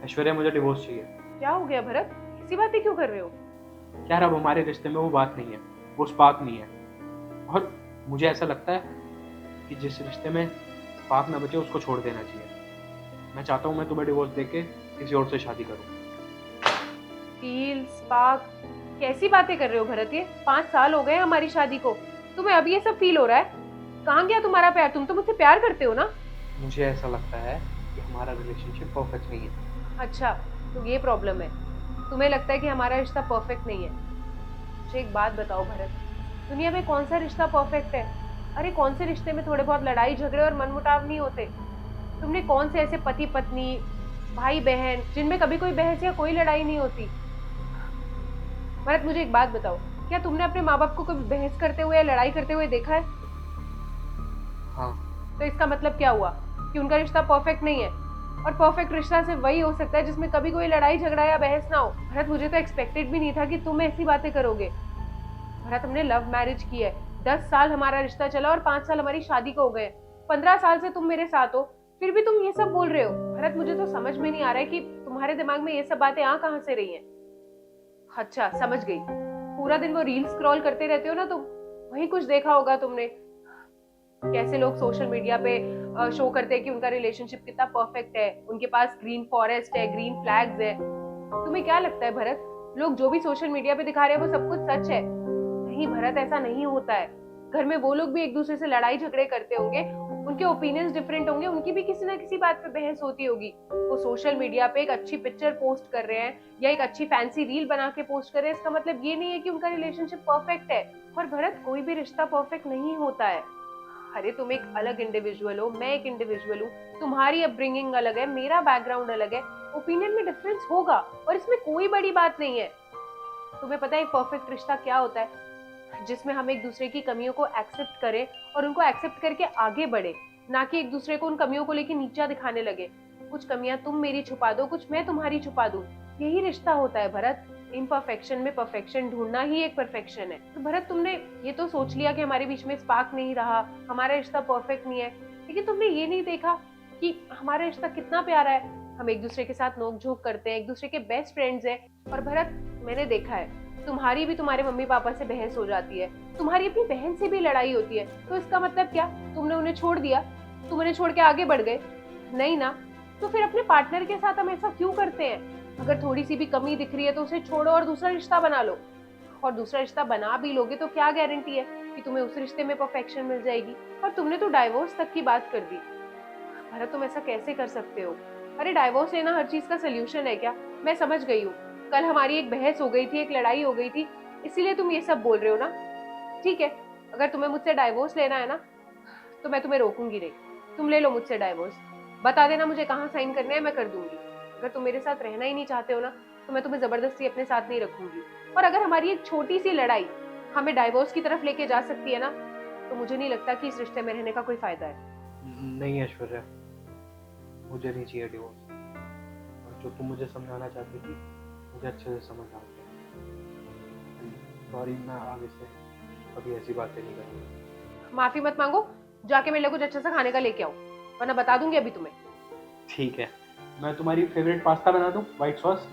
ऐश्वर्या, मुझे डिवोर्स चाहिए। क्या हो गया भरत? ऐसी बातें क्यों कर रहे हो? यार, अब हमारे रिश्ते में वो बात नहीं है, वो स्पार्क नहीं है। और मुझे ऐसा लगता है कि जिस रिश्ते में स्पार्क ना बचे उसको छोड़ देना चाहिए। मैं चाहता हूँ मैं तुम्हें डिवोर्स देके किसी और से शादी करूँ। फील स्पार्क, कैसी बातें कर रहे हो भरत? ये 5 साल हो गए हमारी शादी को, तुम्हें अभी ये सब फील हो रहा है? कहाँ गया तुम्हारा प्यार? तुम तो मुझसे प्यार करते हो ना? मुझे ऐसा लगता है कि हमारा रिलेशनशिप परफेक्ट नहीं है। अच्छा, तो ये प्रॉब्लम है, तुम्हें लगता है कि हमारा रिश्ता परफेक्ट नहीं है। मुझे एक बात बताओ भरत, दुनिया में कौन सा रिश्ता परफेक्ट है? अरे कौन से रिश्ते में थोड़े बहुत लड़ाई झगड़े और मनमुटाव नहीं होते? तुमने कौन से ऐसे पति पत्नी, भाई बहन, जिनमें कभी कोई बहस या कोई लड़ाई नहीं होती? भरत मुझे एक बात बताओ, क्या तुमने अपने माँ बाप को कभी बहस करते हुए या लड़ाई करते हुए देखा है? हाँ। तो इसका मतलब क्या हुआ? कि उनका रिश्ता परफेक्ट नहीं है। और परफेक्ट रिश्ता सिर्फ वही हो सकता है जिसमें कभी कोई लड़ाई झगड़ा या बहस ना हो। भरत मुझे तो एक्सपेक्टेड भी नहीं था कि तुम ऐसी बातें करोगे। भरत हमने लव मैरिज की है, 10 साल हमारा रिश्ता चला और 5 साल हमारी शादी को हो गए। 15 साल से तुम मेरे साथ हो, फिर भी तुम ये सब बोल रहे हो। भरत मुझे तो समझ में नहीं आ रहा है कि तुम्हारे दिमाग में ये सब बातें आ कहाँ से रही हैं। अच्छा समझ गई, पूरा दिन वो रील स्क्रॉल करते रहते हो ना तुम, वही कुछ देखा होगा तुमने, कैसे लोग सोशल मीडिया पे शो करते हैं कि उनका रिलेशनशिप कितना परफेक्ट है, उनके पास ग्रीन फॉरेस्ट है, ग्रीन फ्लैग्स है। तुम्हें क्या लगता है भरत, लोग जो भी सोशल मीडिया पे दिखा रहे हैं वो सब कुछ सच है? नहीं भरत, ऐसा नहीं होता है। घर में वो लोग भी एक दूसरे से लड़ाई झगड़े करते होंगे, उनके ओपिनियंस डिफरेंट होंगे, उनकी भी किसी ना किसी बात पे बहस होती होगी। वो सोशल मीडिया पे एक अच्छी पिक्चर पोस्ट कर रहे हैं या एक अच्छी फैंसी रील बना के पोस्ट कर रहे हैं, इसका मतलब ये नहीं है कि उनका रिलेशनशिप परफेक्ट है। और भरत कोई भी रिश्ता परफेक्ट नहीं होता है। अरे तुम एक अलग इंडिविजुअल हो, मैं एक इंडिविजुअल हूँ, तुम्हारी अपब्रिंगिंग अलग है, मेरा बैकग्राउंड अलग है, ओपिनियन में डिफरेंस होगा और इसमें कोई बड़ी बात नहीं है। तुम्हें पता है एक परफेक्ट रिश्ता क्या होता है? जिसमें हम एक दूसरे की कमियों को एक्सेप्ट करें और उनको एक्सेप्ट करके आगे बढ़े, ना कि एक दूसरे को उन कमियों को लेकर नीचा दिखाने लगे। कुछ कमियां तुम मेरी छुपा दो, कुछ मैं तुम्हारी छुपा दूं, यही रिश्ता होता है भरत। इम्परफेक्शन में परफेक्शन ढूंढना ही एक परफेक्शन है। तो भरत तुमने ये तो सोच लिया कि हमारे बीच में स्पार्क नहीं रहा, हमारा रिश्ता परफेक्ट नहीं है, लेकिन तुमने ये नहीं देखा कि हमारा रिश्ता कितना प्यारा है। हम एक दूसरे के साथ नोक झोंक करते हैं, एक दूसरे के बेस्ट फ्रेंड्स हैं। और भरत मैंने देखा है, तुम्हारी भी तुम्हारे मम्मी पापा से बहस हो जाती है, तुम्हारी अपनी बहन से भी लड़ाई होती है, तो इसका मतलब क्या? तुमने उन्हें छोड़ दिया, तुम उन्हें छोड़ के आगे बढ़ गए? नहीं ना। तो फिर अपने पार्टनर के साथ हम ऐसा क्यों करते हैं? अगर थोड़ी सी भी कमी दिख रही है तो उसे छोड़ो और दूसरा रिश्ता बना लो। और दूसरा रिश्ता बना भी लोगे तो क्या गारंटी है कि तुम्हें उस रिश्ते में परफेक्शन मिल जाएगी? और तुमने तो डाइवोर्स तक की बात कर दी। भरत तुम ऐसा कैसे कर सकते हो? अरे डाइवोर्स लेना हर चीज का सोल्यूशन है क्या? मैं समझ गई हूँ, कल हमारी एक बहस हो गई थी, एक लड़ाई हो गई थी, इसीलिए तुम ये सब बोल रहे हो ना। ठीक है, अगर तुम्हें मुझसे डाइवोर्स लेना है ना, तो मैं तुम्हें रोकूंगी नहीं। तुम ले लो मुझसे डाइवोर्स, बता देना मुझे कहाँ साइन करना है, मैं कर दूंगी। अगर तुम मेरे साथ रहना ही नहीं चाहते हो ना, तो मैं तुम्हें जबरदस्ती अपने साथ नहीं रखूंगी। और अगर हमारी एक छोटी सी लड़ाई हमें डाइवोर्स की तरफ लेके जा सकती है ना, तो मुझे नहीं लगता कि इस रिश्ते में रहने का कोई फायदा है। नहीं ऐश्वर्या, मुझे नहीं चाहिए डिवोर्स। और जो तुम मुझे समझाना चाहती थी, मुझे अच्छे से समझ आ गया। सॉरी, मैं आगे से कभी ऐसी बातें नहीं करूँगा। माफी मत मांगो, जाके मेरे लिए कुछ अच्छा सा खाने का लेके आओ, वरना बता दूंगी अभी तुम्हें। ठीक है, मैं तुम्हारी फेवरेट पास्ता बना दूँ, व्हाइट सॉस।